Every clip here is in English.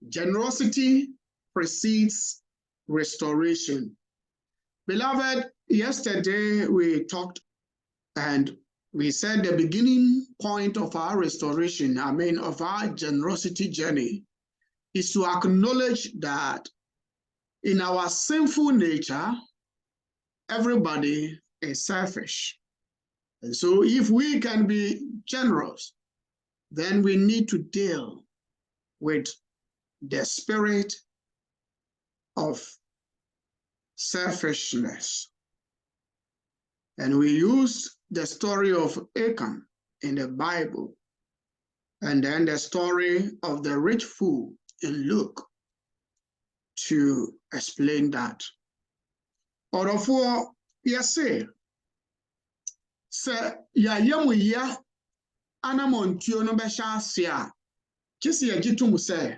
Generosity precedes restoration. Beloved, yesterday we talked and we said the beginning point of our restoration, of our generosity journey, is to acknowledge that in our sinful nature, everybody is selfish. And so if we can be generous, then we need to deal with the spirit of selfishness. And we used the story of Achan in the Bible, and then the story of the rich fool in Luke to explain that. Orofo yase se ya yemuya anamontuo no besha ase a kisi agitum se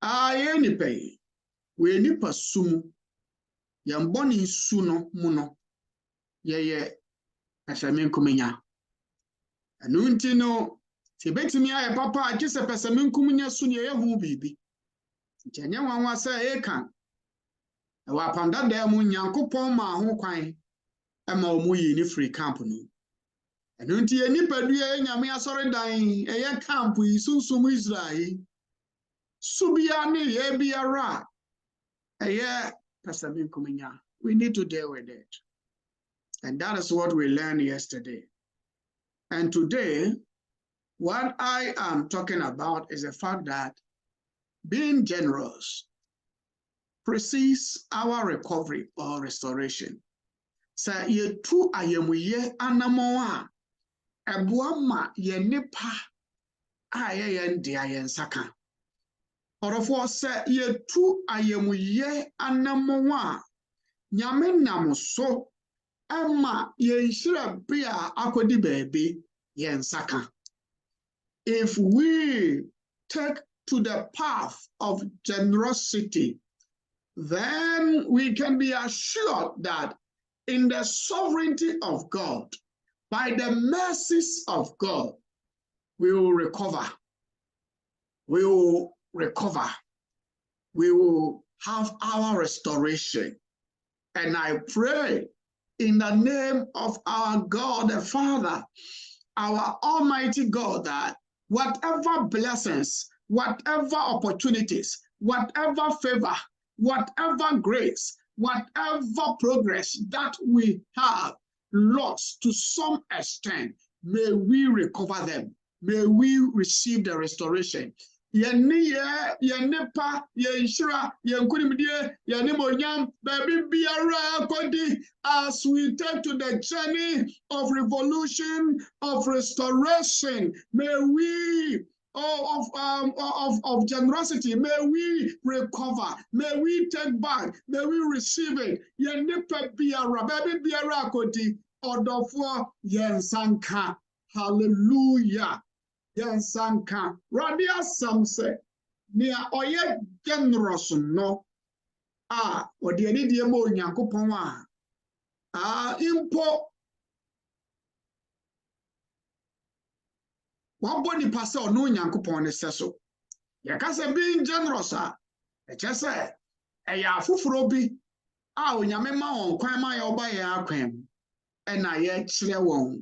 aye nipa we nipa sumu yamboni su no mu no ye asame nkumenya anu nti no ti betimi aye papa akise pesame nkumenya su ne ye hu bibi ntenye wanwa se Achan wa panda da mu Nyankopon ma ho kwan ema omu yi ni free camp no anu nti ye nipa due nyame asore dan eye camp yi sunsum Israel subia ne ye biara eye pesame nkumenya. We need to deal with it. And that is what we learned yesterday. And today, what I am talking about is the fact that being generous precedes our recovery or restoration. So ye tu ayemuye anamoa ebuama ye nipa aye yendi ayensaka. Orofo se ye tu ayemuye anamoa nyame namuso Emma yenshira bia akodi baby yensaka. If we take to the path of generosity, then we can be assured that in the sovereignty of God, by the mercies of God, we will recover. We will recover. We will have our restoration. And I pray in the name of our God the Father, our Almighty God, that whatever blessings, whatever opportunities, whatever favor, whatever grace, whatever progress that we have lost to some extent, may we recover them. May we receive the restoration. Yeniye, yenepa, yenshira, yenkunimidie, yenimonyam, baby biara kodi, as we take to the journey of revolution, of restoration, may we of generosity, may we recover, may we take back, may we receive it. Yenipa biara, baby biara kodi, odofo yensanka. Hallelujah. Yansanka radia samse nia oye generous no odi ani die mo Nyankopon impo waboni pase ono Nyankopon ne seso yakase being generous echese eya afufuro bi onyame ma won kwan ma ya oba ya akwan na ye kire won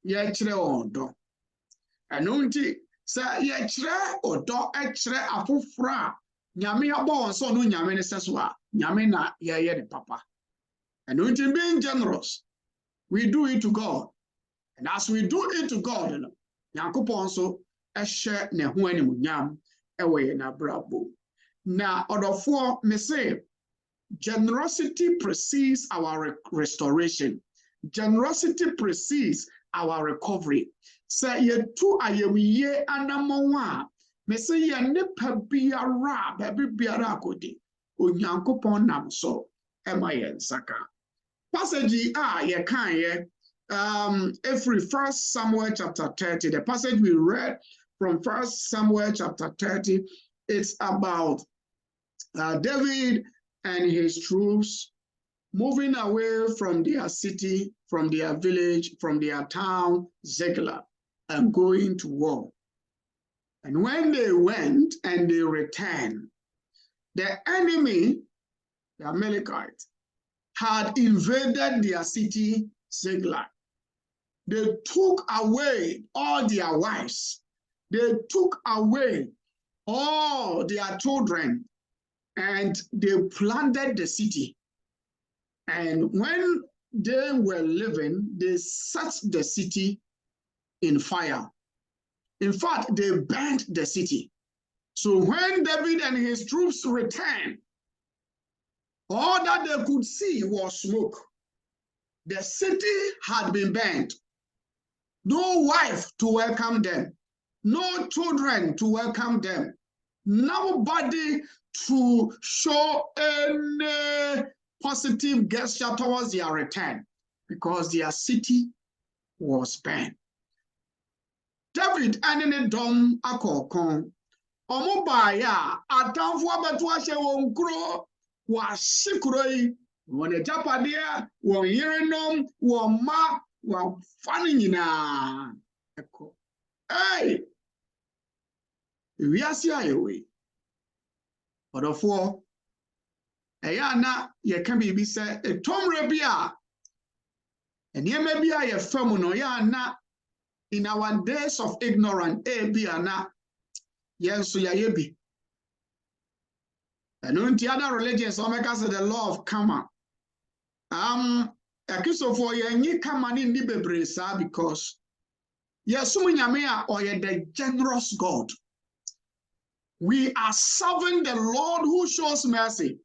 ye kire won do. Anunti sa ye kire odo e kire afofra nyame abo so no nyame ne seso nyame na ye de papa. Anunti being generous, we do it to God, and as we do it to God, Nyankopon so ehye ne ho animunyam ewe ye na brabo. Na odofo me say generosity precedes our restoration. Generosity precedes our recovery. Say ye tu ayemiye anamowa. Me say ye nipa biara, baby biara kodi. Onyankopon nam so ema ye nsaka. Passage ye kan ye every 1 Samuel chapter 30. The passage we read from 1 Samuel chapter 30, it's about David and his troops moving away from their city, from their village, from their town, Ziklag, and going to war. And when they went and they returned, the enemy, the Amalekites, had invaded their city, Ziklag. They took away all their wives. They took away all their children, and they plundered the city. And when they were living, they set the city in fire. In fact, they burnt the city. So when David and his troops returned, all that they could see was smoke. The city had been burnt. No wife to welcome them. No children to welcome them. Nobody to show any positive gesture towards their return, because their city was burned. David and the dom akokon. Omubaya atamfu abatu ashe wonkro wa shikuroi wone japadia won yerenom won ma wa fani nyina eko. Hey, wiase ayewe odofo eya na ye ka bibi se etomre bia eniema bia ye fam no ya na in our days of ignorance bia na yenso ya yebi. And unti other religions omeka say the law of karma. Akiso for ye karma ni ndi bebre sa, because yesum nyame a oye the generous God. We are serving the Lord who shows mercy.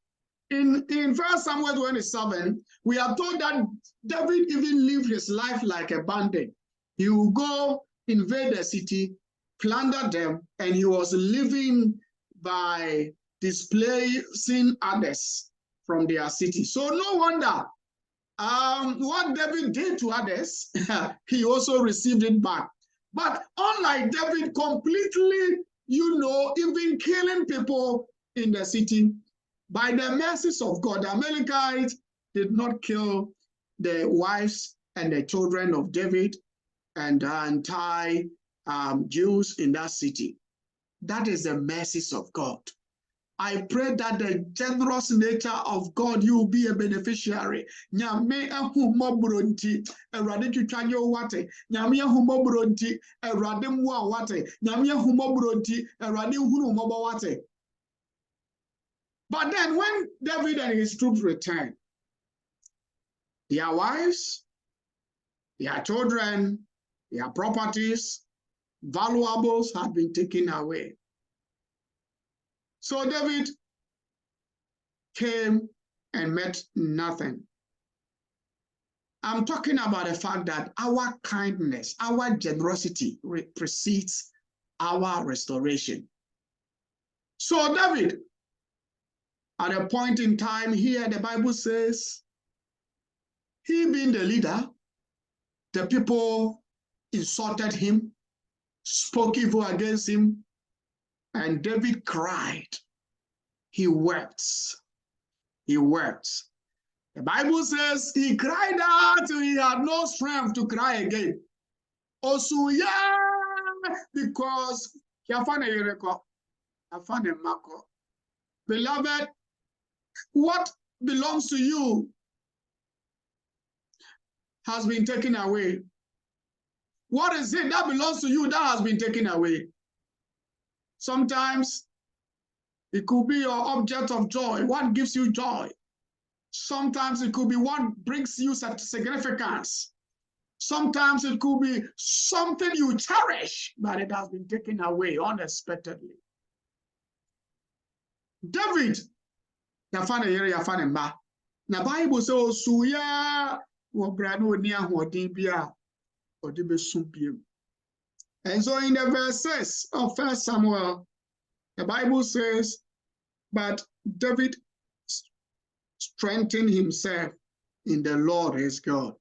In 1 Samuel 27, we are told that David even lived his life like a bandit. He will go invade the city, plunder them, and he was living by displacing others from their city. So no wonder what David did to others, he also received it back. But unlike David, completely, even killing people in the city, by the mercies of God, the Amalekites did not kill the wives and the children of David and the entire Jews in that city. That is the mercies of God. I pray that the generous nature of God, you will be a beneficiary. Nyame ahumobronti erade twitwanyo wate. Nyame ahumobronti erade mwa wate. Nyame ahumobronti erade hunu mobo wate. But then when David and his troops returned, their wives, their children, their properties, valuables had been taken away. So David came and met nothing. I'm talking about the fact that our kindness, our generosity precedes our restoration. So David, at a point in time here, the Bible says, he being the leader, the people insulted him, spoke evil against him, and David cried. He wept. He wept. The Bible says he cried out till he had no strength to cry again. Also, yeah, because beloved, what belongs to you has been taken away. What is it that belongs to you that has been taken away? Sometimes it could be your object of joy. What gives you joy? Sometimes it could be what brings you significance. Sometimes it could be something you cherish, but it has been taken away unexpectedly. David, the Bible says, and so in the verses of 1 Samuel, the Bible says, but David strengthened himself in the Lord his God.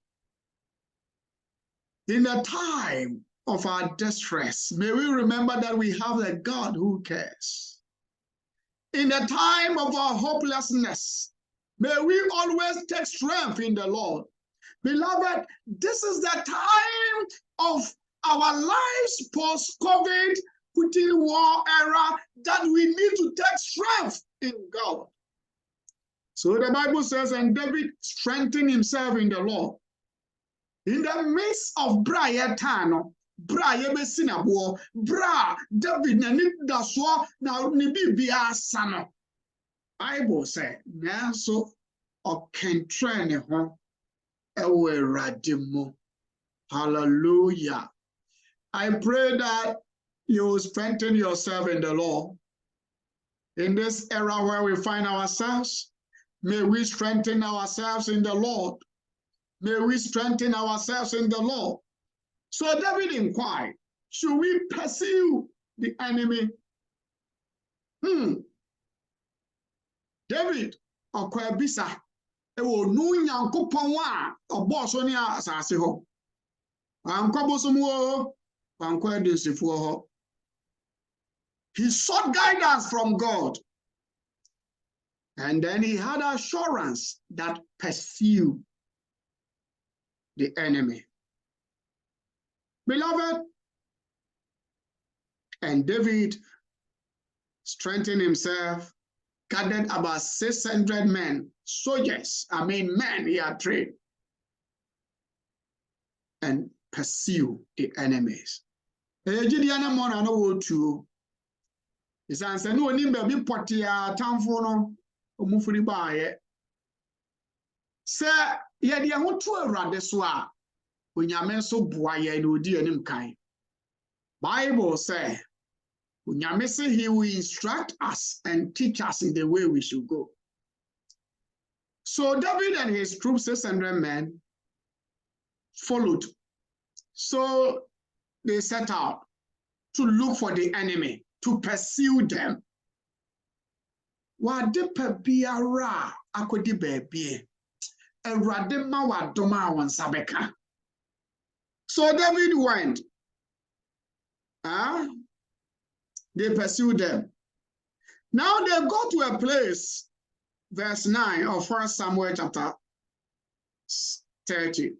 In the time of our distress, may we remember that we have a God who cares. In the time of our hopelessness, may we always take strength in the Lord. Beloved, this is the time of our lives post-COVID putting war era that we need to take strength in God. So the Bible says, and David strengthened himself in the Lord. In the midst of Briar Tano, Briar Messinabo, Bra, David, Naswa, now Nibibia Sano. Bible said, Naso or can train home. Hallelujah. I pray that you will strengthen yourself in the Lord. In this era where we find ourselves, may we strengthen ourselves in the Lord. May we strengthen ourselves in the Lord. So David inquired, should we pursue the enemy? David, Okwabisa, ewo nu Nyankopon a oboso ni asase ho. Ankobosomo, ankwedesifo ho. He sought guidance from God. And then he had assurance that pursue the enemy. Beloved, and David strengthened himself, gathered about 600 men, soldiers, men he had trained, and pursue the enemies. It's answer no nimba bi potia tamfo no omufuri baaye. Se ye de ho to awurade so a onyame so boa ye na odi anim kan. Bible say onyame say he will instruct us and teach us in the way we should go. So David and his troops, 600 men, followed. So they set out to look for the enemy, to pursue them. Wade pa biara akodi baabie. Awurade ma wadoma wansa beka. So David went. They pursued them. Now they go to a place, verse 9 of 1 Samuel chapter 30.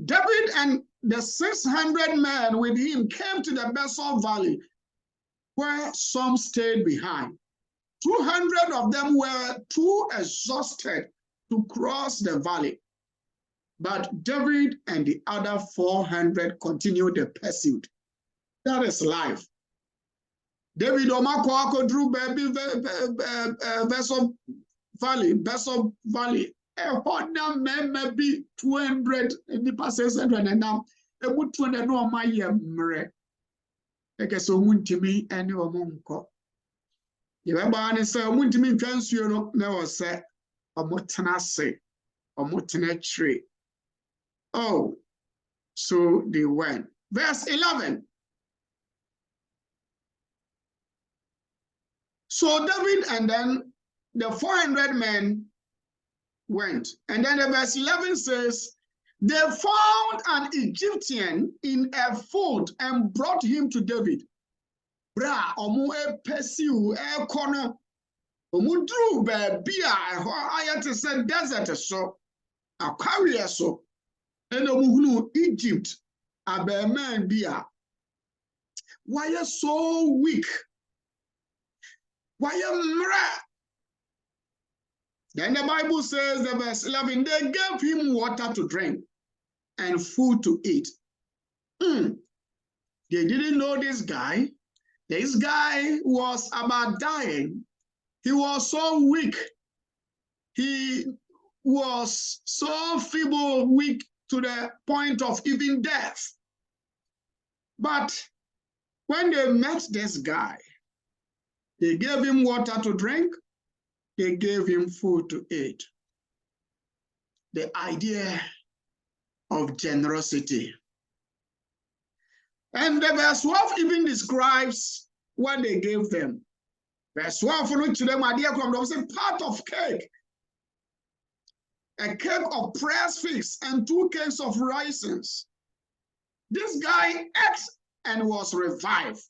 David and the 600 men with him came to the Besor Valley, where some stayed behind. 200 of them were too exhausted to cross the valley. But David and the other 400 continued the pursuit. That is life. David Omakwako drew baby Besor Valley. Maybe 200 in the passes and now a good 200 no my mre. I guess Muntimi and your monko. You ever say Muntimi fence you know, never say a motanase or motana tree. Oh, so they went. Verse 11. So David and then the 400 men went. And then the verse 11 says, they found an Egyptian in a fold and brought him to David. Bra, omu e pursue e corner. Omu drew baby I to say desert so. A carrier so. And omu Egypt. A man bia. Why you so weak? Why you mra? Then the Bible says, the verse 11, they gave him water to drink and food to eat. They didn't know this guy. This guy was about dying. He was so weak. He was so feeble, weak to the point of even death. But when they met this guy, they gave him water to drink. They gave him food to eat. The idea of generosity. And the verse 12 even describes what they gave them. Verse 12, for which them idea come, there was a part of cake. A cake of pressed figs and 2 cakes of raisins. This guy ate and was revived,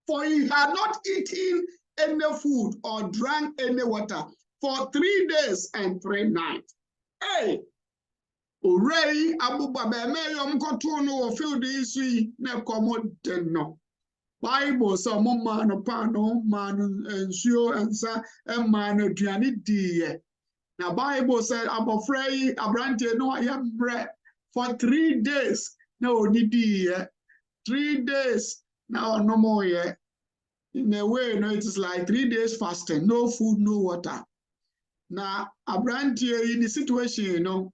for he had not eaten any food or drank any water for 3 days and 3 nights. Hey, Ray Abu Babe Mayom Kotono or field issue ne commodeno. Bible so man no pano man ensure ensa man aduane die. Now Bible said abofra yi abrante no ayam bre for 3 days. No onidi 3 days. Now no more ye. In a way, no, it is like 3 days fasting, no food, no water. Now, abrante in the situation, you know.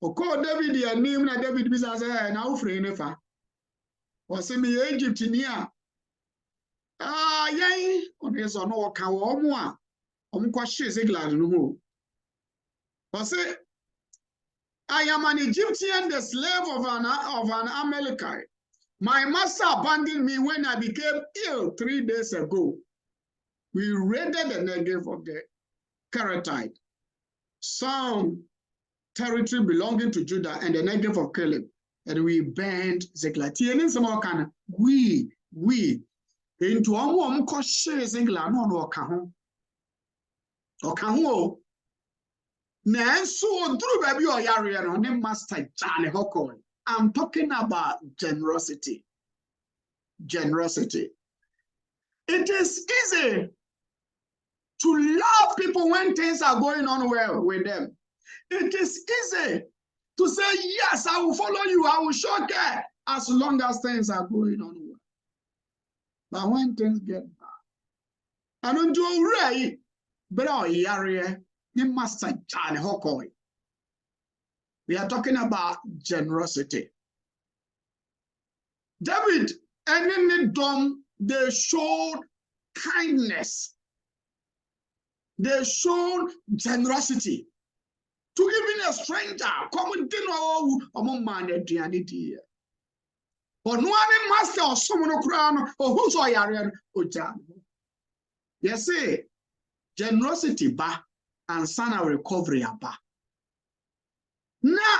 Oko David ya name na David bisa say na ufre nefa. O se me Egypt ni a. Yan on is on o ka wo mo a. O mo kwa hye Ziklag no ho. O se I am an Egyptian, the slave of an Amalekite. My master abandoned me when I became ill 3 days ago. We raided the Negev of the Keretite, some territory belonging to Judah and the Negev of Caleb, and we burned Ziklag. We into our share Ziklag no okaho. Nanso through baby or yari on the master Johnny Hokoi. I'm talking about generosity. Generosity. It is easy to love people when things are going on well with them. It is easy to say, yes, I will follow you, I will show care, as long as things are going on well. But when things get bad, I don't do right, but oh, yari, the master Johnny Hokoi. We are talking about generosity. David and then they showed kindness. They showed generosity to even a stranger. Come and dinner among man and but no one master or someone crown or who's or yarian or jam. Yes, say generosity ba and sana recovery ba. Now,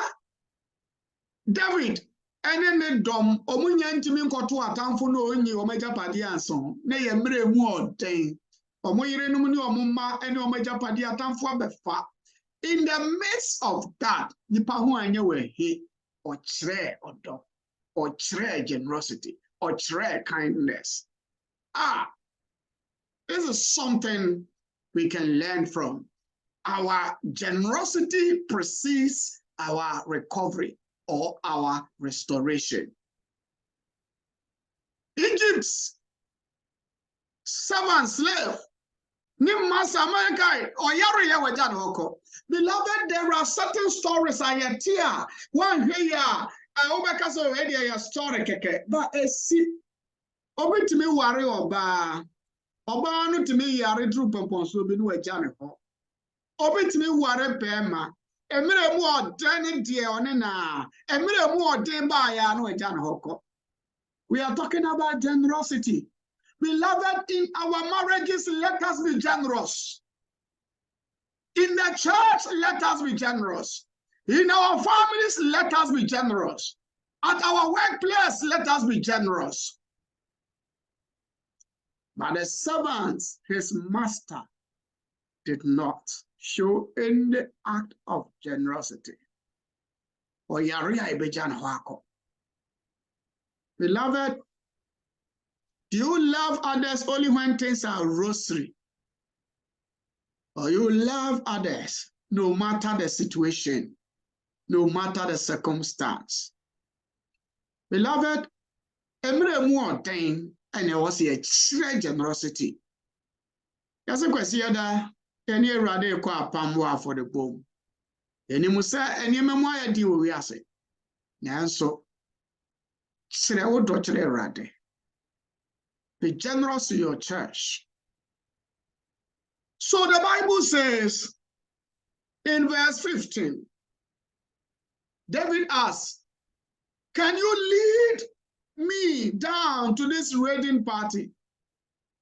David, and then the dom, Omunyantimin Kotu Atamfo no only Omega Padianson, nay a mere more day, Omoyrenumuni Omuma and Omega Padiatamfo Befa. In the midst of that, the Pahu anyway, he or tre or dog, or tre generosity, or tre kindness. This is something we can learn from. Our generosity precedes our recovery or our restoration. Egypt's servant slave, Nimasa America, or Yari Wajan Hoko. Beloved, there are certain stories I hear. One here, I overcast already a story, but a see, open to me, worry oba no to me, Yari Drew Pompon, so be no a Janico. Open to me, worry Pema. A mere more than dear on a mere more than by no Jan Hoko. We are talking about generosity. Beloved, in our marriages, let us be generous. In the church, let us be generous. In our families, let us be generous. At our workplace, let us be generous. But the servants, his master, did not show any act of generosity. Beloved, do you love others only when things are rosary? Or you love others no matter the situation, no matter the circumstance? Beloved, every more thing, and there was a sheer generosity. That's a question that any rather call Pamwa for the boom. Any Musa, any memoir deal we are saying. Nanso, Srewo Doctor Rade. Be generous to your church. So the Bible says in verse 15, David asks, can you lead me down to this raiding party?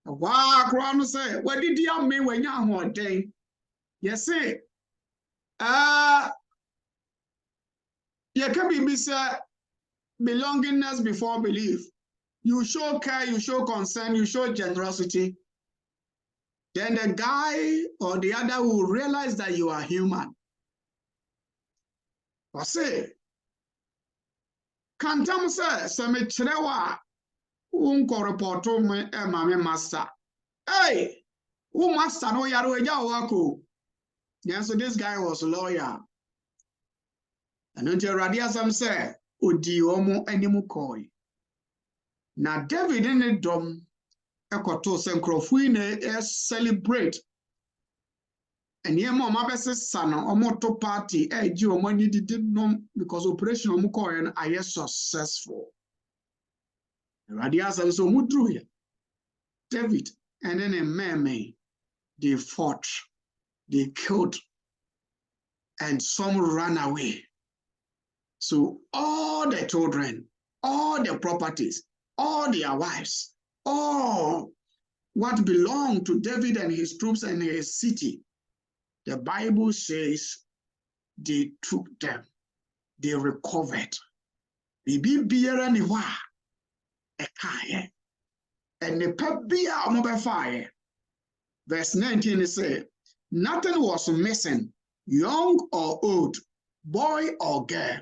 Wow, Crown say, what did you mean when you're one day? Yes, say, you can be Mr. Belongingness before belief. You show care, you show concern, you show generosity. Then the guy or the other will realize that you are human. Or say, Kantam says, Semichrewa, unko reporto me mame master. Hey, who master no yaro eja wako. Yeah, so this guy was a lawyer. And until Radiasam said, Odi omo animu koi. Na David in the dom ekoto se nkrofui na celebrate. And ye mo mabese sana omo to party ji omo ni did no because operation omo koi and aye successful. Radiasam so mudru here. David and then a man they fought, they killed, and some ran away. So all the children, all the properties, all their wives, all what belonged to David and his troops and his city, the Bible says they took them, they recovered. Bibi biara ni wa ekaye, and the pebia omobefaye. Verse 19 says, nothing was missing, young or old, boy or girl,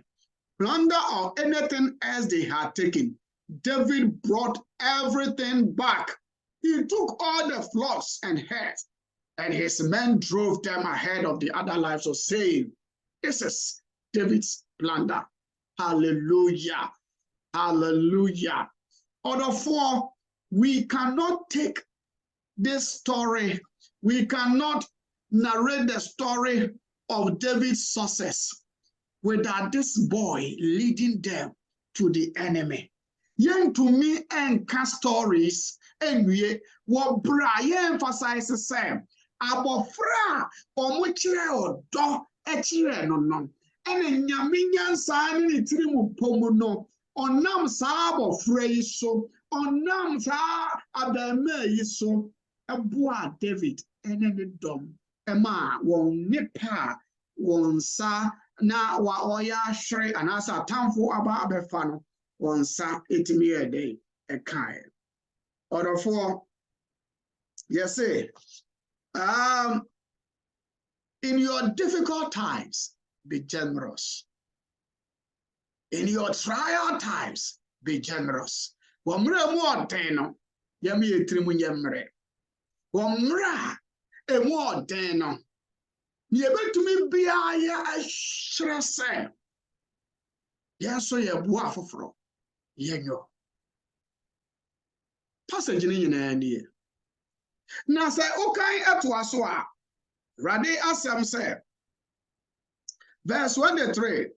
plunder or anything else they had taken. David brought everything back. He took all the flocks and herds, and his men drove them ahead of the other livestock, saying, this is David's plunder. Hallelujah. Hallelujah. Order 4, we cannot take this story, we cannot narrate the story of David's success without this boy leading them to the enemy. Young to me and cast stories, and what Brian emphasizes say about fra or muchire or do etire no and nyaminya san ni tirimu pomuno onam sa abofra yi so onam sa abema yi so eboa David ene ne dom ema won nipa won sa na wa oya hwere anasa tamfo aba abefa no won sa etimi ede ekae. Order 4, yes, in your difficult times, be generous. In your trial times, be generous. Wamra mo deno, yami etrimu nyemre. Wamra e mo deno. Yebetumi bia ya ashrese. Yeso ye bua foforo. Yenyo. Passage ni nyina ni. Na say okay eto aso a Rade asem say verse 23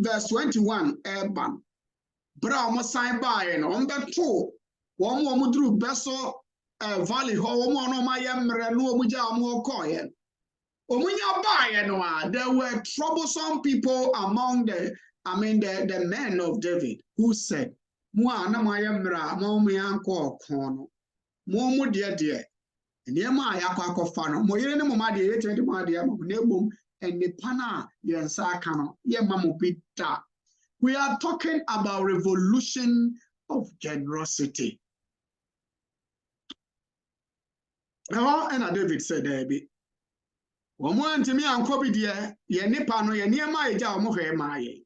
verse 21 eban bra mo sign by no on beto wo mo duru beso valley ho wo mo no ma ye mre no mo ja mo koye omunya bae no a there were troublesome people among the men of David who said mo ana ma ye mre mo mo yanko kono mo de Niema yakwa akofa no mo yere ne mo ma de yete de mo de mo na ebom enipa na yensa aka no ye ma mo bita. We are talking about revolution of generosity. Now and David said there be wo mo antimi anko bi de ye nipa no ye niema eja mo hwe ma ye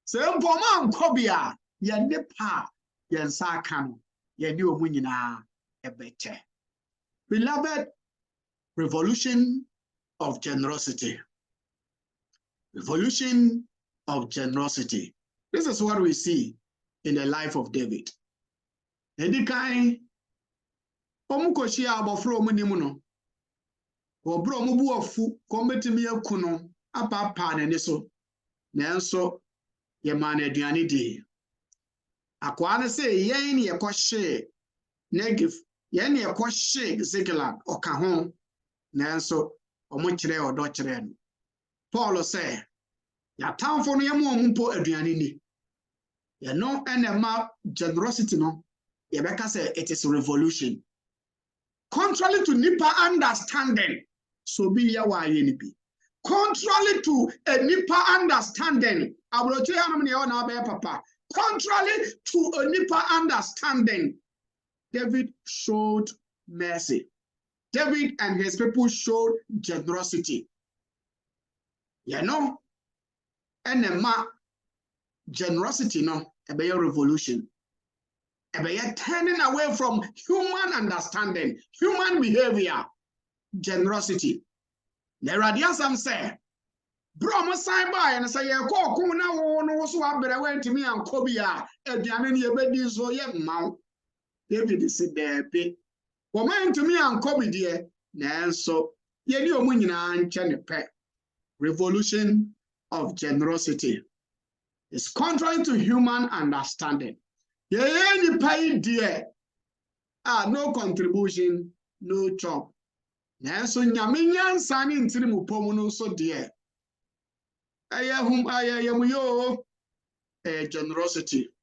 se mpo ma anko bi a ye nipa yensa aka no ye ni omu nyina ebete. Beloved, revolution of generosity. Revolution of generosity. This is what we see in the life of David. Edikai, omukoshi abofro omunimu no. Obro omubu ofu kometimi akuno apapa na niso. Nanso ye man aduane di. Akwa ne say yen ye kwahye Negev yen ye kwahye Ziklag oka ho. Nanso omo kire odo kire no. Paul say ya tamfo no yemo ompo aduane ni. Ye no enema generosity no ye beka say it is revolution. Contrary to nipa understanding, so be ya wa ye ni bi. Contrary to a nipa understanding, abroche anum ne na be papa. Contrary to a nipa understanding, David showed mercy. David and his people showed generosity. You know, and generosity no, a revolution. You're turning away from human understanding, human behavior, generosity. There are some say, Bro, sign by and say, "Ko kuna no so abere went to me and Kobia, Ediane ye bedi so ye mount." David said, "There be. Woman to me and Kobe dear, nanso, ye ni omu nyina nche ne pe." Revolution of generosity is contrary to human understanding. Ye ni pay dear. No contribution, no chop. Nanso nyame nyansa ni ntiri mu pomu no so dear. Generosity.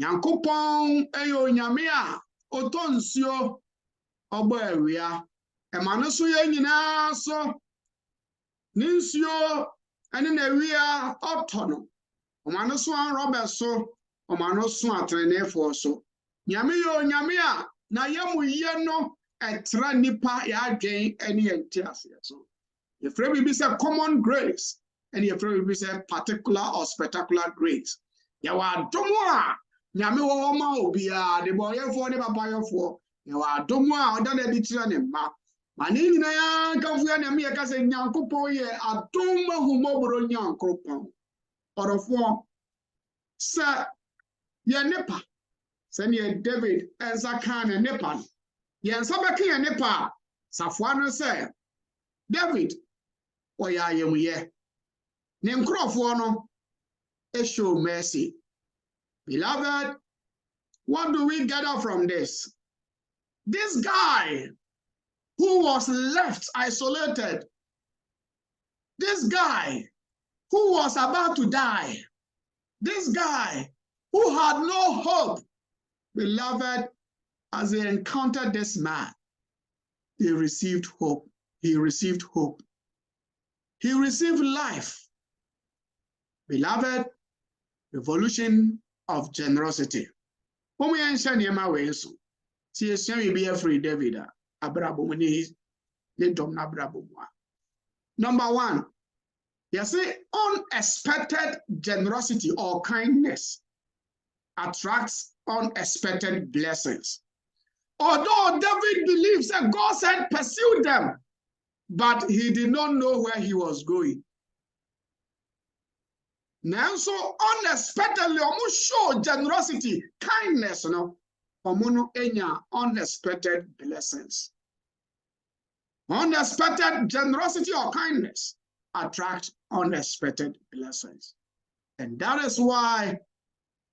Nyankopon eyo nyame a otonsuo obo awia. Ema no so ye nyina so. Ninsuo ene na awia otono. Oma no so anrobe so, oma no so atrenefo so. Nyame yo nyame a na yemuye no etra nipa ya adwen ene entiase so. Yefre bi say common grace. And your friend will say particular or spectacular grace. You are domoa. Nyame wo ma obia de boy for de papa for. You are domoa oda na ditira ne ma. Mani nyina ya kanfu ya nyame ya kase nyankopon ye adoma humoboro nyankopon. Orofo sa ye nepa. Se ne David enza kan ne nepa. Ye enza beka ye nepa. Safwa no say David oya yemuye. Show mercy. Beloved, what do we gather from this? This guy who was left isolated, this guy who was about to die, this guy who had no hope, beloved, as he encountered this man, he received hope. He received hope. He received life. Beloved, revolution of generosity. When we answer Niema Wesu, see a son be a free David, Abrabumini, Lidom Nabrabumwa. Number one, you see, unexpected generosity or kindness attracts unexpected blessings. Although David believes that God said, pursue them, but he did not know where he was going. Now, so unexpectedly, almost show generosity, kindness, unexpected blessings. Unexpected generosity or kindness attract unexpected blessings. And that is why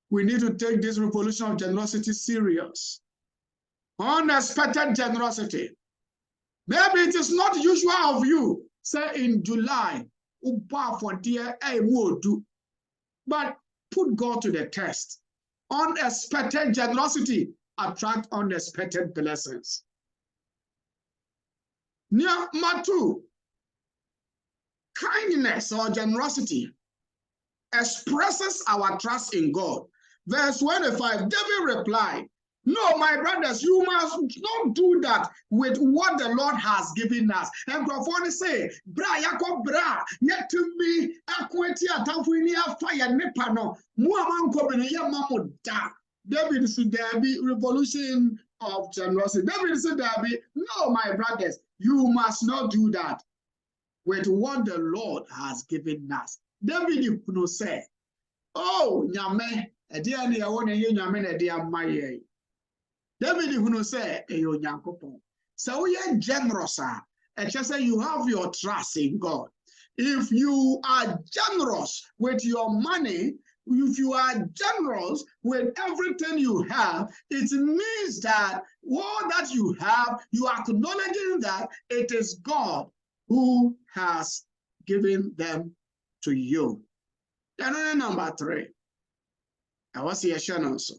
we need to take this revolution of generosity serious. Unexpected generosity. Maybe it is not usual of you, say in July, but put God to the test. Unexpected generosity attract unexpected blessings. Number two, kindness or generosity expresses our trust in God. Verse 25, David replied, "No, my brothers, you must not do that with what the Lord has given us." And God say, "Bra yako bra, yet to me, akweti atamfuni afaya nepano, muamanko bene yamamuda." David said there be revolution of generosity. David said there be, "No, my brothers, you must not do that with what the Lord has given us." David you say, "Oh, nyame, ediani ya wone ye nyame na edia maye." David who say eyo nyankopon. So we are generous, and just say you have your trust in God. If you are generous with your money, if you are generous with everything you have, it means that all that you have, you are acknowledging that it is God who has given them to you. Then number three, I was here also.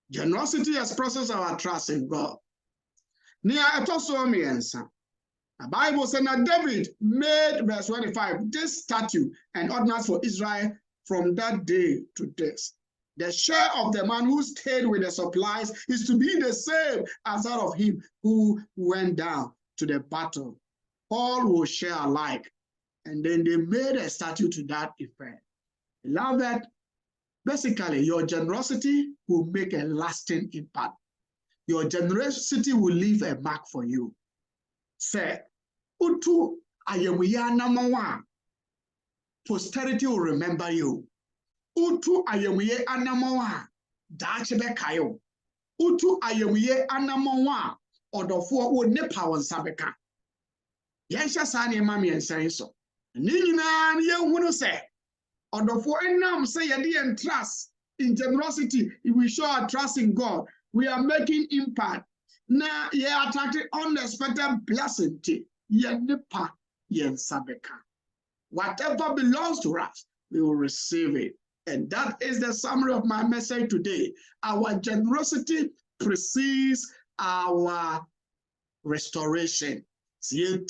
Generosity expresses our trust in God. Near the Bible says that David made, verse 25, this statute and ordinance for Israel from that day to this. The share of the man who stayed with the supplies is to be the same as that of him who went down to the battle. All will share alike. And then they made a statute to that effect. Beloved, Basically, your generosity will make a lasting impact. Your generosity will leave a mark for you. Say, utu ayemuya namawa, posterity will remember you. Utu ayemuye anamawa, dachebe kayo. Utu ayemuye anamawa, odofo wo nepa wonsabeka. Yensha sa ne ma me ensan so. Ni nyina ye hunu se, odofo enam se yede en trust in generosity, if we show our trust in God, we are making impact. Na ye attracting unexpected blessing ti ye nepa yensabeka. Whatever belongs to us, we will receive it. And that is the summary of my message today. Our generosity precedes our restoration. We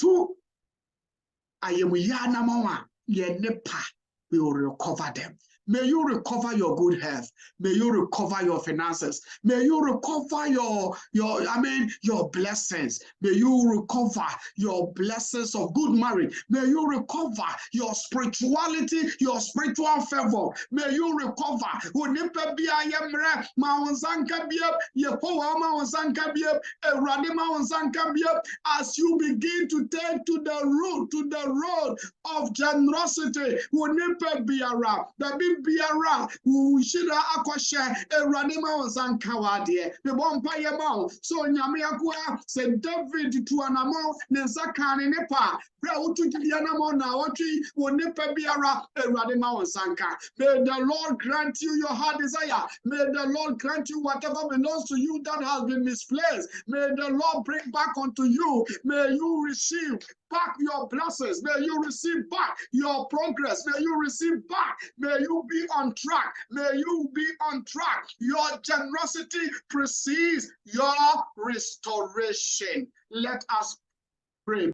will recover them. May you recover your good health. May you recover your finances. May you recover your blessings. May you recover your blessings of good marriage. May you recover your spirituality, your spiritual favor. May you recover. As you begin to take to the road of generosity, biara ushira akwashe eranima onsankawade me bompa yema so nyame akoa se David to anamo ne nsakane ne pa bra utugidia namo na wotwi wonipa biara eranima onsanka. May the Lord grant you your heart desire. May the Lord grant you whatever belongs to you that has been misplaced. May the Lord bring back unto you. May you receive back your blessings. May you receive back your progress. May you receive back. May you be on track. May you be on track. Your generosity precedes your restoration. Let us pray.